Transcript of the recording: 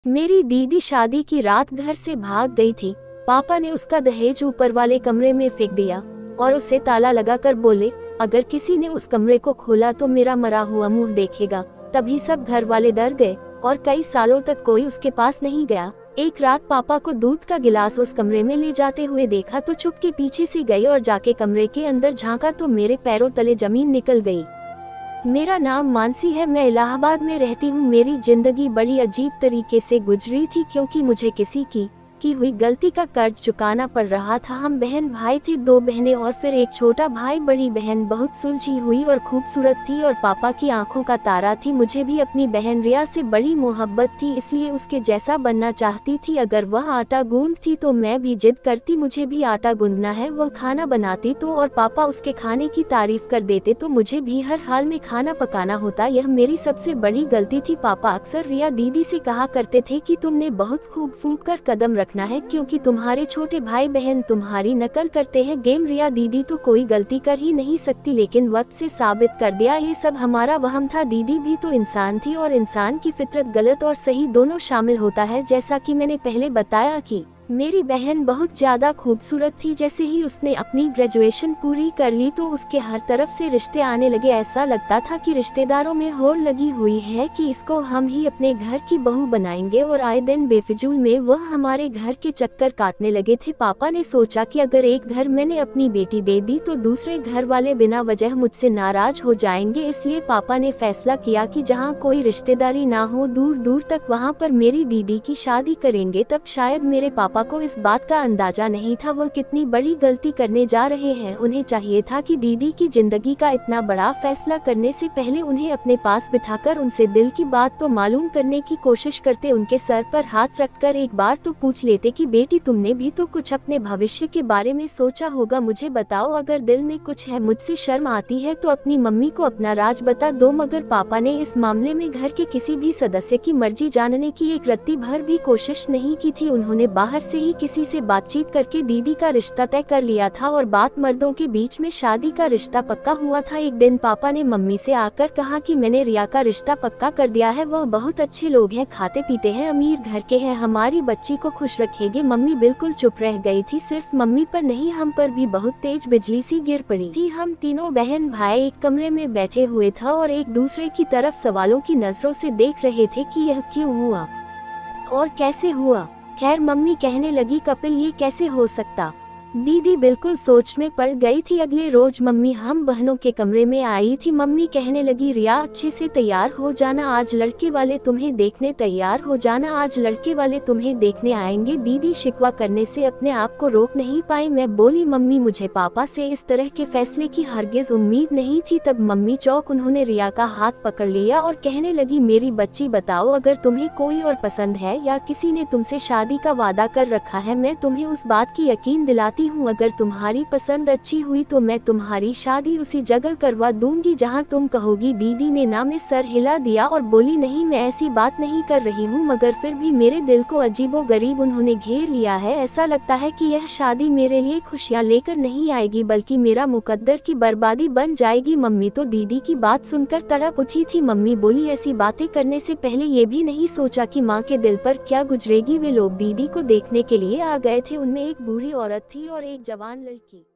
मेरी दीदी शादी की रात घर से भाग गई थी। पापा ने उसका दहेज ऊपर वाले कमरे में फेंक दिया और उसे ताला लगाकर बोले, अगर किसी ने उस कमरे को खोला तो मेरा मरा हुआ मुंह देखेगा। तभी सब घर वाले डर गए और कई सालों तक कोई उसके पास नहीं गया। एक रात पापा को दूध का गिलास उस कमरे में ले जाते हुए देखा तो चुप के पीछे से गई और जाके कमरे के अंदर झांका तो मेरे पैरों तले जमीन निकल गई। मेरा नाम मानसी है, मैं इलाहाबाद में रहती हूँ। मेरी जिंदगी बड़ी अजीब तरीके से गुजरी थी क्योंकि मुझे किसी की हुई गलती का कर्ज चुकाना पड़ रहा था। हम बहन भाई थे, 2 बहनें और फिर एक छोटा भाई। बड़ी बहन बहुत सुलझी हुई और खूबसूरत थी और पापा की आंखों का तारा थी। मुझे भी अपनी बहन रिया से बड़ी मोहब्बत थी, इसलिए उसके जैसा बनना चाहती थी। अगर वह आटा गूंथती तो मैं भी जिद करती, मुझे भी आटा गूंथना है। वह खाना बनाती तो और पापा उसके खाने की तारीफ कर देते तो मुझे भी हर हाल में खाना पकाना होता। यह मेरी सबसे बड़ी गलती थी। पापा अक्सर रिया दीदी से कहा करते थे कि तुमने बहुत खूब फूंक कर कदम रखना है क्योंकि तुम्हारे छोटे भाई बहन तुम्हारी नकल करते हैं। गेम रिया दीदी तो कोई गलती कर ही नहीं सकती, लेकिन वक्त से साबित कर दिया ये सब हमारा वहम था। दीदी भी तो इंसान थी और इंसान की फितरत गलत और सही दोनों शामिल होता है। जैसा कि मैंने पहले बताया कि मेरी बहन बहुत ज्यादा खूबसूरत थी। जैसे ही उसने अपनी ग्रेजुएशन पूरी कर ली तो उसके हर तरफ से रिश्ते आने लगे। ऐसा लगता था कि रिश्तेदारों में होड़ लगी हुई है कि इसको हम ही अपने घर की बहू बनाएंगे और आए दिन बेफिजूल में वह हमारे घर के चक्कर काटने लगे थे। पापा ने सोचा कि अगर एक घर मैंने अपनी बेटी दे दी तो दूसरे घर वाले बिना वजह मुझसे नाराज हो जाएंगे, इसलिए पापा ने फैसला किया कि जहाँ कोई रिश्तेदारी ना हो दूर दूर तक वहाँ पर मेरी दीदी की शादी करेंगे। तब शायद मेरे पापा को इस बात का अंदाजा नहीं था वह कितनी बड़ी गलती करने जा रहे हैं। उन्हें चाहिए था कि दीदी की जिंदगी का इतना बड़ा फैसला करने से पहले उन्हें अपने पास बिठाकर उनसे दिल की बात तो मालूम करने की कोशिश करते, उनके सर पर हाथ रखकर एक बार तो पूछ लेते कि बेटी तुमने भी तो कुछ अपने भविष्य के बारे में सोचा होगा, मुझे बताओ अगर दिल में कुछ है। मुझसे शर्म आती है तो अपनी मम्मी को अपना राज बता दो। मगर पापा ने इस मामले में घर के किसी भी सदस्य की मर्जी जानने की एक रत्ती भर भी कोशिश नहीं की थी। उन्होंने बाहर से ही किसी से बातचीत करके दीदी का रिश्ता तय कर लिया था और बात मर्दों के बीच में शादी का रिश्ता पक्का हुआ था। एक दिन पापा ने मम्मी से आकर कहा कि मैंने रिया का रिश्ता पक्का कर दिया है, वह बहुत अच्छे लोग हैं, खाते पीते हैं, अमीर घर के हैं, हमारी बच्ची को खुश रखेंगे। मम्मी बिल्कुल चुप रह गई थी। सिर्फ मम्मी पर नहीं हम पर भी बहुत तेज बिजली सी गिर पड़ी थी। हम तीनों बहन भाई एक कमरे में बैठे हुए था और एक दूसरे की तरफ सवालों की नजरों से देख रहे थे कि यह क्यों हुआ और कैसे हुआ। खैर मम्मी कहने लगी, कपिल ये कैसे हो सकता। दीदी बिल्कुल सोच में पड़ गई थी। अगले रोज मम्मी हम बहनों के कमरे में आई थी। मम्मी कहने लगी, रिया अच्छे से तैयार हो जाना, आज लड़के वाले तुम्हें देखने तैयार हो जाना, आज लड़के वाले तुम्हें देखने आएंगे। दीदी शिकवा करने से अपने आप को रोक नहीं पाई। मैं बोली, मम्मी मुझे पापा से इस तरह के फैसले की हरगिज उम्मीद नहीं थी। तब मम्मी चौक, उन्होंने रिया का हाथ पकड़ लिया और कहने लगी, मेरी बच्ची बताओ अगर तुम्हें कोई और पसंद है या किसी ने तुमसे शादी का वादा कर रखा है, मैं तुम्हें उस बात की यकीन दिलाती हूँ। अगर तुम्हारी पसंद अच्छी हुई तो मैं तुम्हारी शादी उसी जगह करवा दूंगी जहाँ तुम कहोगी। दीदी ने ना में सर हिला दिया और बोली, नहीं मैं ऐसी बात नहीं कर रही हूँ। मगर फिर भी मेरे दिल को अजीबो गरीब उन्होंने घेर लिया है। ऐसा लगता है कि यह शादी मेरे लिए खुशियाँ लेकर नहीं आएगी बल्कि मेरा मुकद्दर की बर्बादी बन जाएगी। मम्मी तो दीदी की बात सुनकर तड़प उठी थी। मम्मी बोली, ऐसी बातें करने से पहले ये भी नहीं सोचा कि माँ के दिल पर क्या गुजरेगी। वे लोग दीदी को देखने के लिए आ गए थे। उनमें एक बूढ़ी औरत थी और एक जवान लड़की।